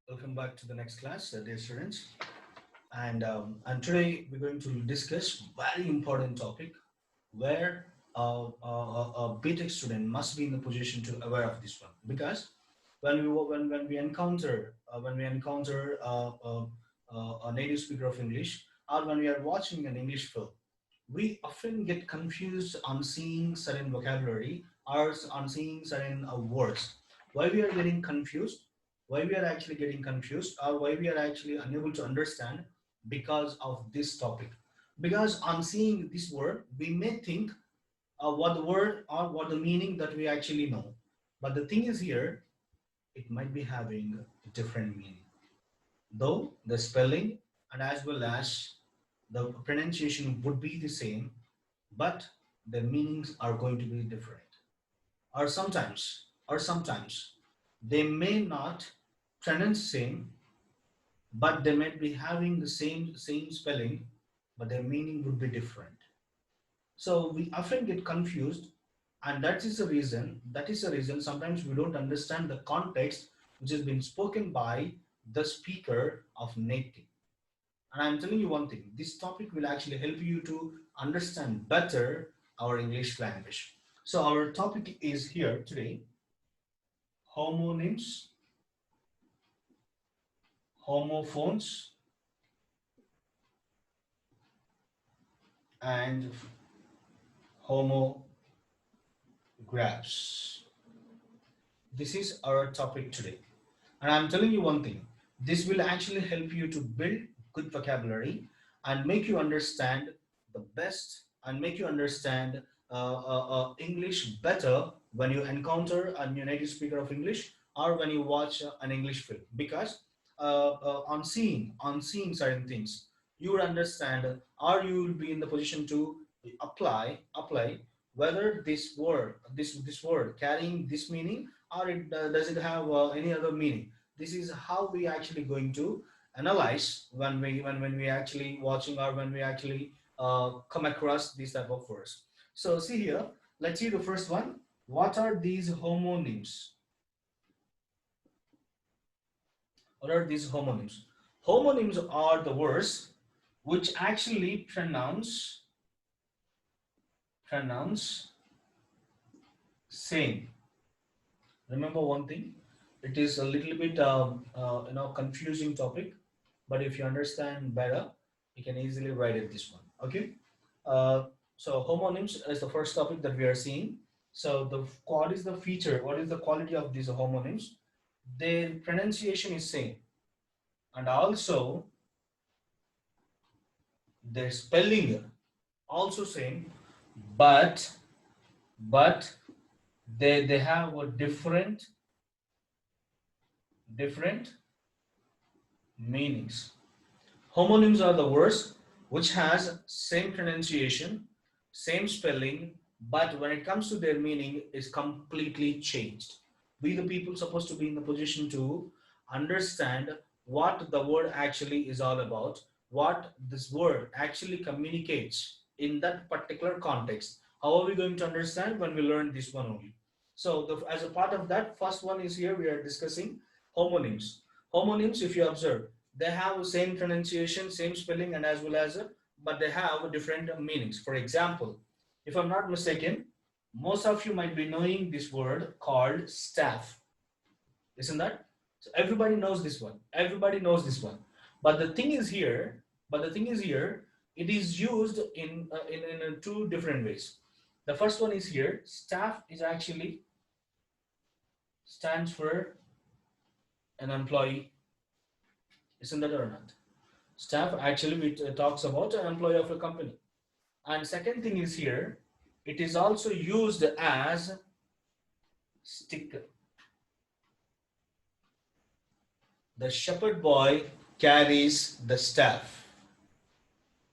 Welcome back to the next class, dear students. And today we're going to discuss very important topic where a BTech student must be in the position to aware of this one, because when we encounter a native speaker of English, or when we are watching an English film, we often get confused on seeing certain vocabulary or on seeing certain words. Why we are getting confused? Why we are actually getting confused, or why we are actually unable to understand? Because of this topic. Because on seeing this word, we may think what the word or what the meaning that we actually know. But the thing is here, it might be having a different meaning. Though the spelling and as well as the pronunciation would be the same, but the meanings are going to be different. Or sometimes they may not pronounce same, but they might be having the same spelling, but their meaning would be different. So we often get confused, and that is the reason sometimes we don't understand the context which has been spoken by the speaker of native. And I'm telling you one thing, this topic will actually help you to understand better our English language. So our topic is here today: homonyms, homophones, and homographs. This is our topic today. And I'm telling you one thing, this will actually help you to build good vocabulary and make you understand the best and make you understand English better when you encounter a native speaker of English or when you watch an English film. Because on seeing certain things, you will understand or you will be in the position to apply whether this word carrying this meaning, or does it have any other meaning. This is how we actually going to analyze when we actually watching or when we actually come across these type of words. So see here, let's see the first one. What are these homonyms? What are these homonyms? Homonyms are the words which actually pronounce same. Remember one thing, it is a little bit confusing topic, but if you understand better, you can easily write it this one. Okay. So homonyms is the first topic that we are seeing. So what is the feature, what is the quality of these homonyms? Their pronunciation is same, and also their spelling also same, but but they have a different meanings. Homonyms are the words which has same pronunciation, same spelling, but when it comes to their meaning is completely changed. We the people supposed to be in the position to understand what the word actually is all about, what this word actually communicates in that particular context. How are we going to understand when we learn this one only? So as a part of that, first one is here we are discussing homonyms. Homonyms, if you observe, they have the same pronunciation, same spelling, and as well as but they have different meanings. For example, if I'm not mistaken, most of you might be knowing this word called staff, isn't that? So everybody knows this one, everybody knows this one. But the thing is here, it is used in two different ways. The first one is here, staff is actually stands for an employee, isn't that or not? Staff actually talks about an employee of a company. And second thing is here, it is also used as sticker. The shepherd boy carries the staff.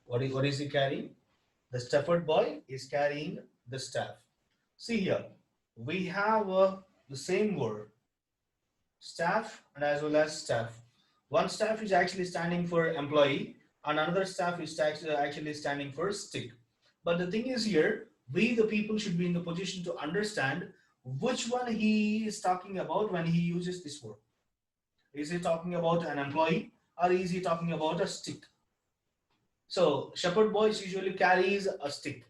What is he carrying? The shepherd boy is carrying the staff. See here, we have the same word, staff and as well as staff. One staff is actually standing for employee, and another staff is actually standing for stick. But the thing is here, we the people should be in the position to understand which one he is talking about when he uses this word. Is he talking about an employee or is he talking about a stick? So shepherd boys usually carries a stick.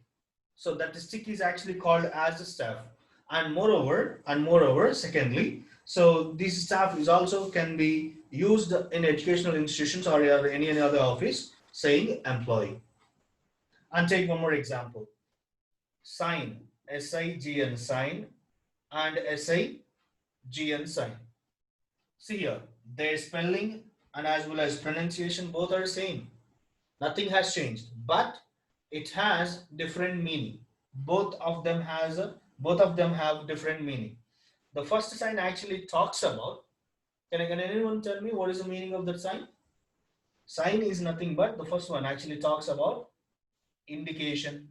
So that stick is actually called as the staff. And moreover, secondly, so this staff is also can be used in educational institutions or any other office saying employee. And take one more example. Sign, SIGN, sign, and SIGN, sign. See here, their spelling and as well as pronunciation both are the same. Nothing has changed, but it has different meaning. Both of them have different meaning. The first sign actually talks about. Can anyone tell me what is the meaning of that sign? Sign is nothing but the first one actually talks about indication,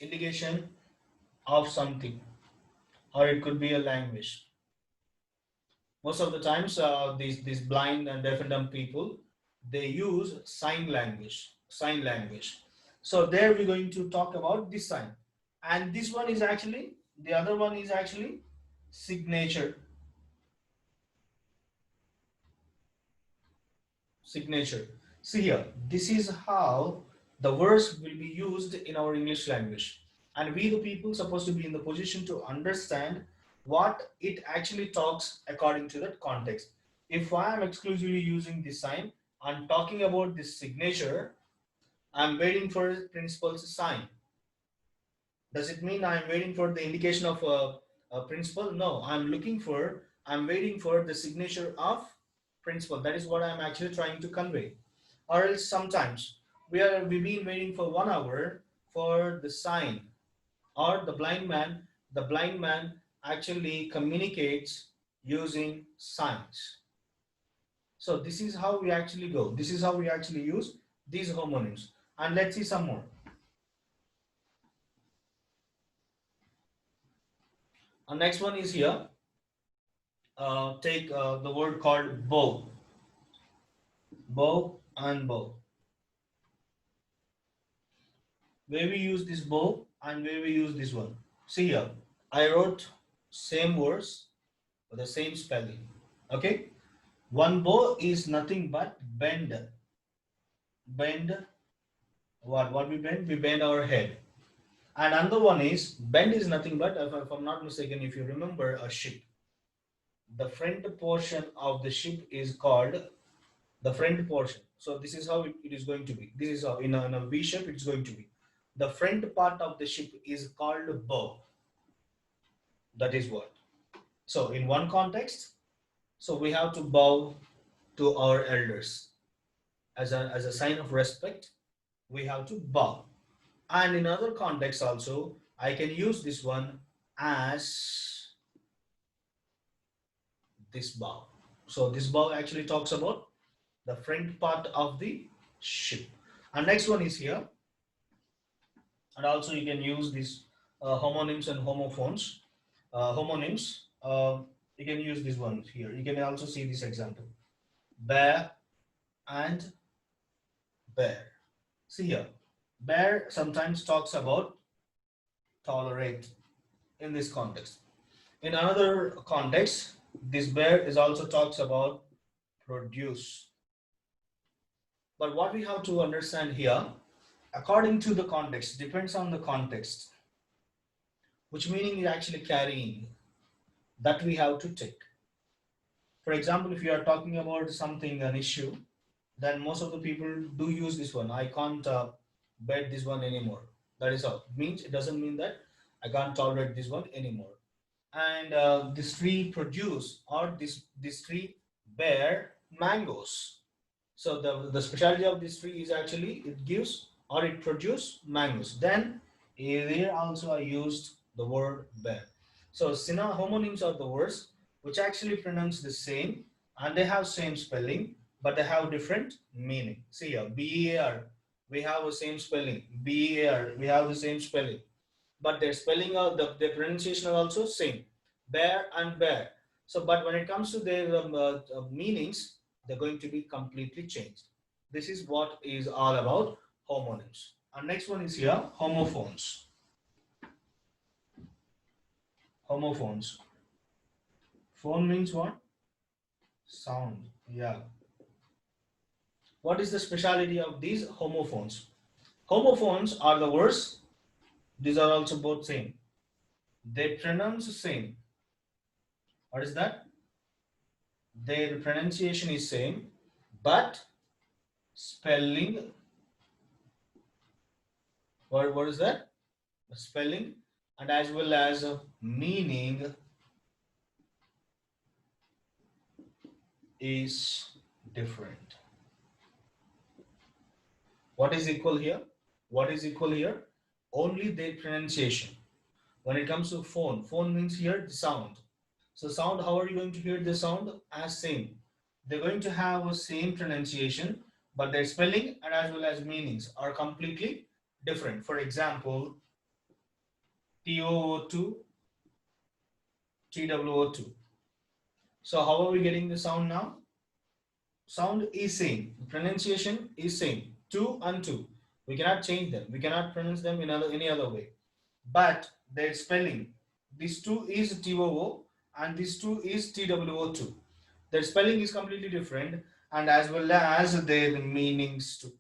indication of something, or it could be a language. Most of the times, these blind and deaf and dumb people, they use sign language. So there we're going to talk about this sign, and this one is actually, the other one is actually signature. Signature. See here, this is how the words will be used in our English language, and we the people supposed to be in the position to understand what it actually talks according to that context. If I am exclusively using this sign, I'm talking about this signature, I'm waiting for principal's sign. Does it mean I'm waiting for the indication of a principal? No, I'm waiting for the signature of principal. That is what I'm actually trying to convey. Or else sometimes we've been waiting for 1 hour for the sign, or the blind man actually communicates using signs. So this is how we actually go. This is how we actually use these homonyms. And let's see some more. And next one is here. Take the word called bow. Bow and bow. Where we use this bow and where we use this one. See here. I wrote same words with the same spelling. Okay. One bow is nothing but bend. Bend. What we bend? We bend our head. And another one is bend is nothing but, if I'm not mistaken, if you remember a ship, the front portion of the ship is called the front portion. So this is how it is going to be. This is how in a V shape it's going to be. The front part of the ship is called bow. That is what. So in one context, so we have to bow to our elders as a sign of respect. We have to bow. And in other contexts also, I can use this one as this bow. So this bow actually talks about the front part of the ship. And next one is here. And also you can use these homonyms and homophones. Homonyms, you can use this one here. You can also see this example. Bear and bear. See here. Bear sometimes talks about tolerate in this context. In another context, this bear is also talks about produce. But what we have to understand here, according to the context, depends on the context, which meaning is actually carrying, that we have to take. For example, if you are talking about something, an issue, then most of the people do use this one. I can't bet this one anymore. That is all. Means it doesn't mean that I can't tolerate this one anymore. And this tree produce, or this tree bear mangoes. So the specialty of this tree is actually it gives or it produces mangoes. Then here also I used the word bear. So homonyms are the words which actually pronounce the same and they have same spelling but they have different meaning. See here, BEAR, we have the same spelling. BEAR, we have the same spelling, but their spelling or their pronunciation are also same. Bear and bear. So, but when it comes to their meanings, they're going to be completely changed. This is what is all about homonyms. And next one is here, homophones. Homophones. Phone means what? sound. Yeah. What is the speciality of these homophones? Homophones are the words. These are also both same. They pronounce same. What is that? Their pronunciation is same, but spelling. What is that? Spelling and as well as meaning is different. What is equal here? What is equal here? Only their pronunciation. When it comes to phone, phone means here the sound. So sound, how are you going to hear the sound? As same. They're going to have a same pronunciation, but their spelling and as well as meanings are completely different. For example, TOO2, TWO2. So how are we getting the sound now? Sound is same. The pronunciation is same. Two and two. We cannot change them. We cannot pronounce them in any other way. But their spelling, this two is TOO and this two is TWO2. Their spelling is completely different and as well as their meanings too.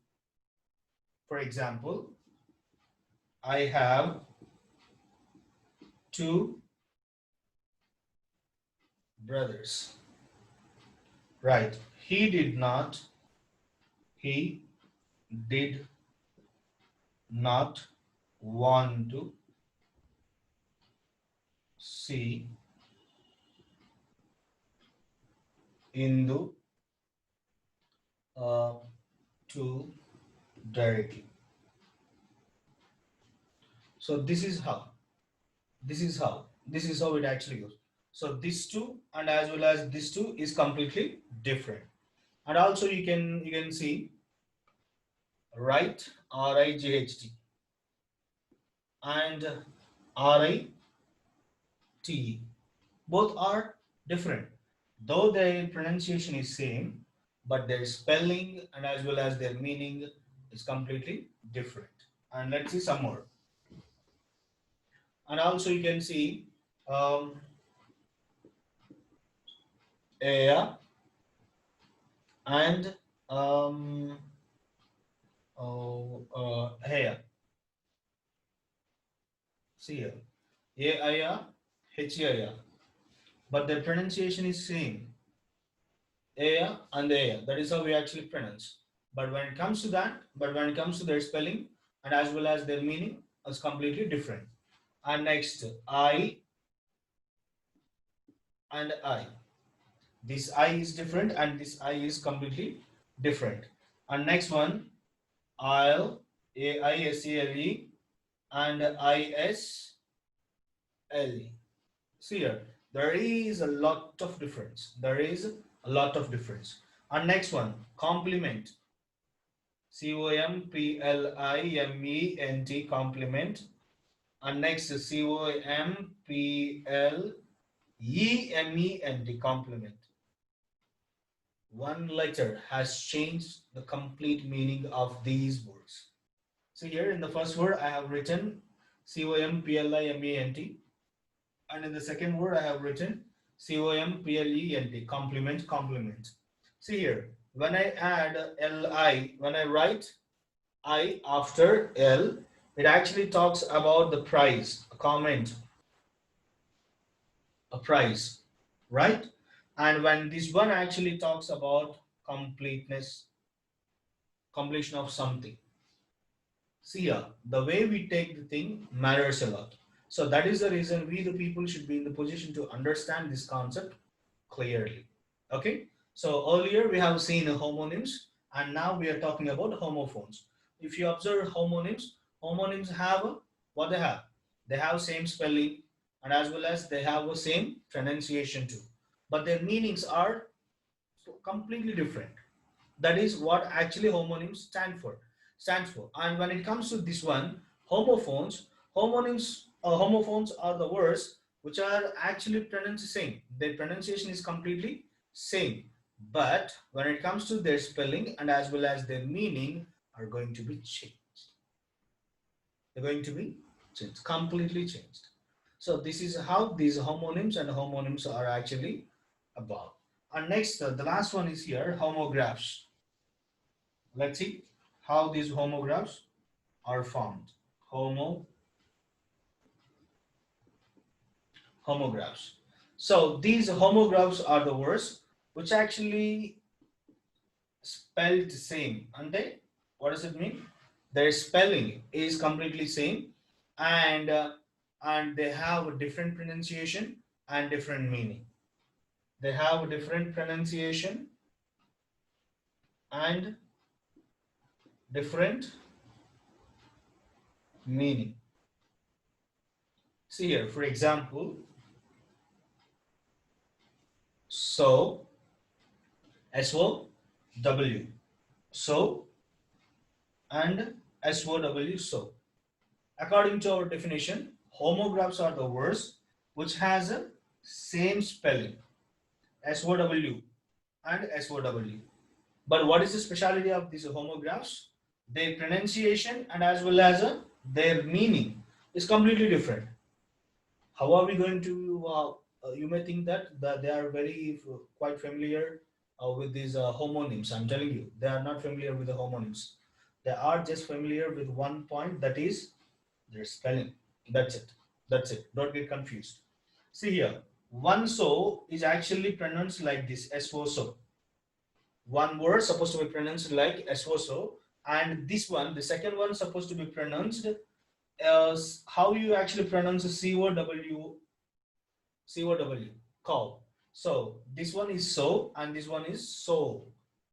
For example, I have two brothers. Right. He did not want to see Indu uh, too directly. So this is how it actually goes. So this two and as well as this two is completely different. And also you can see right RIGHT and RITE. Both are different. Though their pronunciation is same, but their spelling and as well as their meaning is completely different. And let's see some more. And also you can see um, Aya and Haya. See here. Aya, Haya. But their pronunciation is same. Aya and Aya. That is how we actually pronounce. But when it comes to their spelling and as well as their meaning, it's completely different. And next, I and I. This I is different and this I is completely different. And next one, I'll, AISELE and ISLE. See here, there is a lot of difference. There is a lot of difference. And next one, complement. COMPLIMENT, complement. And next, COMPLEMENT, complement. One letter has changed the complete meaning of these words. So here in the first word I have written COMPLIMENT and in the second word I have written COMPLENT, complement, complement. See here, when I add LI, when I write I after L, it actually talks about the price, a comment, a price, right? And when this one actually talks about completeness, completion of something. See here, the way we take the thing matters a lot. So that is the reason we the people should be in the position to understand this concept clearly. Okay. So earlier we have seen homonyms and now we are talking about homophones. If you observe homonyms, homonyms have what they have. They have same spelling and as well as they have the same pronunciation too. But their meanings are completely different. That is what actually homonyms stands for. And when it comes to this one, homophones, homophones are the words which are actually pronounced the same. Their pronunciation is completely same, but when it comes to their spelling and as well as their meaning are going to be changed. They're going to be changed, completely changed. So this is how these homonyms and homonyms are actually about. And next, the last one is here, homographs. Let's see how these homographs are formed. Homographs. So these homographs are the words which actually spelled same. Ante, what does it mean? Their spelling is completely same, and they have a different pronunciation and different meaning. They have a different pronunciation and different meaning. See here, for example, so, SOW, so, and SOW, so. According to our definition, homographs are the words which has a same spelling, SOW and SOW. But what is the speciality of these homographs? Their pronunciation and as well as their meaning is completely different. How are we going to? You may think that they are very quite familiar with these homonyms. I'm telling you, they are not familiar with the homonyms. They are just familiar with one point, that is their spelling. That's it. That's it. Don't get confused. See here, one so is actually pronounced like this, so so. One word supposed to be pronounced like so so, and this one, the second one, supposed to be pronounced as how you actually pronounce COW, cow. So this one is so and this one is so,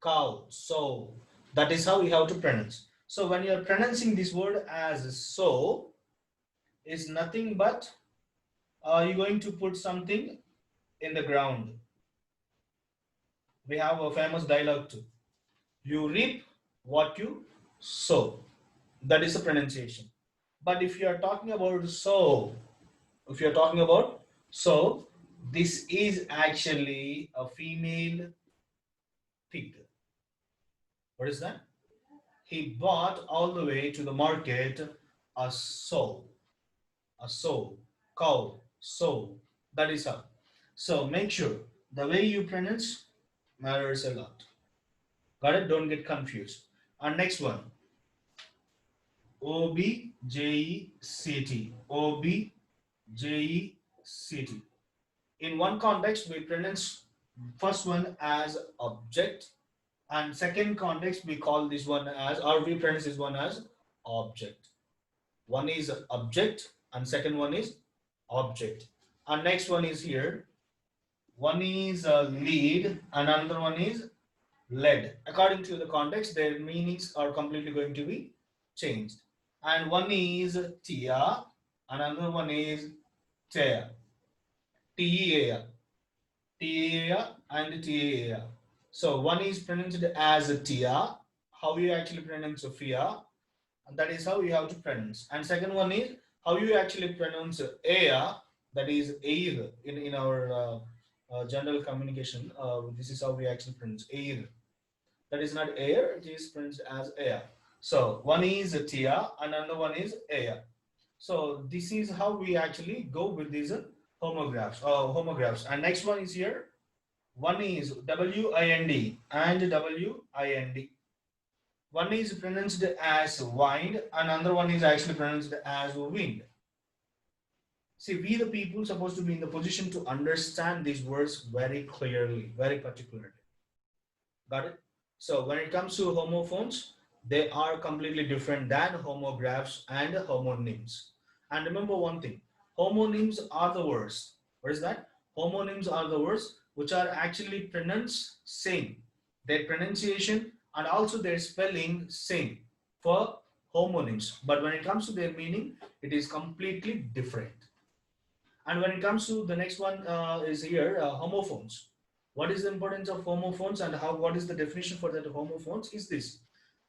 cow, so. That is how you have to pronounce. So when you are pronouncing this word as so, is nothing but you're going to put something in the ground. We have a famous dialogue too. You reap what you sow. That is the pronunciation. But if you are talking about so, if you are talking about so, this is actually a female pig. What is that? He bought all the way to the market a sow, a sow, cow, sow. That is how. So make sure the way you pronounce matters a lot. Got it? Don't get confused. And next one, object. Object. In one context, we pronounce first one as object, and second context we call this one as, or we pronounce this one as object. One is object and second one is object. And next one is here. One is lead and another one is led. According to the context, their meanings are completely going to be changed. And one is tia, another one is tea, tea, tea, and tea. So one is pronounced as tia. How you actually pronounce Sophia, and that is how you have to pronounce. And second one is how you actually pronounce ea, that is air in our general communication. This is how we actually pronounce air. That is not air, it is pronounced as air. So one is tia, another one is air. So this is how we actually go with these homographs. And next one is here. One is wind and wind. One is pronounced as wind, and another one is actually pronounced as wind. See, we the people supposed to be in the position to understand these words very clearly, very particularly. Got it? So when it comes to homophones, they are completely different than homographs and homonyms. And remember one thing, homonyms are the words. What is that? Homonyms are the words which are actually pronounced same. Their pronunciation and also their spelling same for homonyms. But when it comes to their meaning, it is completely different. And when it comes to the next one is here, homophones. What is the importance of homophones and how? What is the definition for that homophones? Is this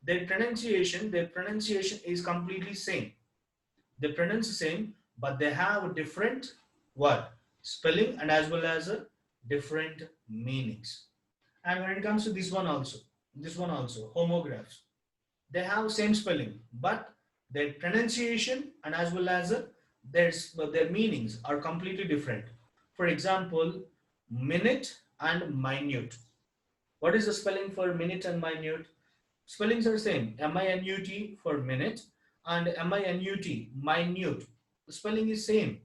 their pronunciation is completely same. They pronounce the same, but they have different what spelling and as well as different meanings. And when it comes to this one also, homographs, they have same spelling, but their pronunciation and as well as their meanings are completely different. For example, minute and minute. What is the spelling for minute and minute? Spellings are same. M-I-N-U-T for minute and M-I-N-U-T, minute. The spelling is same,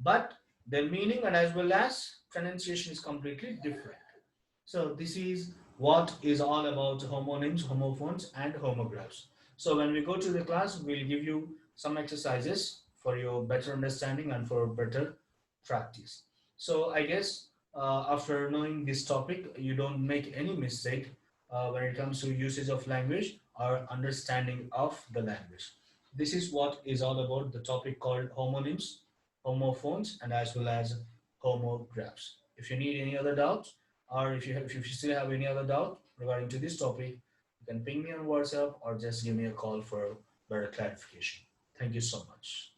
but their meaning and as well as pronunciation is completely different. So this is what is all about homonyms, homophones, and homographs. So when we go to the class, we'll give you some exercises for your better understanding and for better practice. So I guess after knowing this topic, you don't make any mistake when it comes to usage of language or understanding of the language. This is what is all about the topic called homonyms, homophones, and as well as homographs. If you need any other doubts, or if you still have any other doubt regarding to this topic, you can ping me on WhatsApp or just give me a call for better clarification. Thank you so much.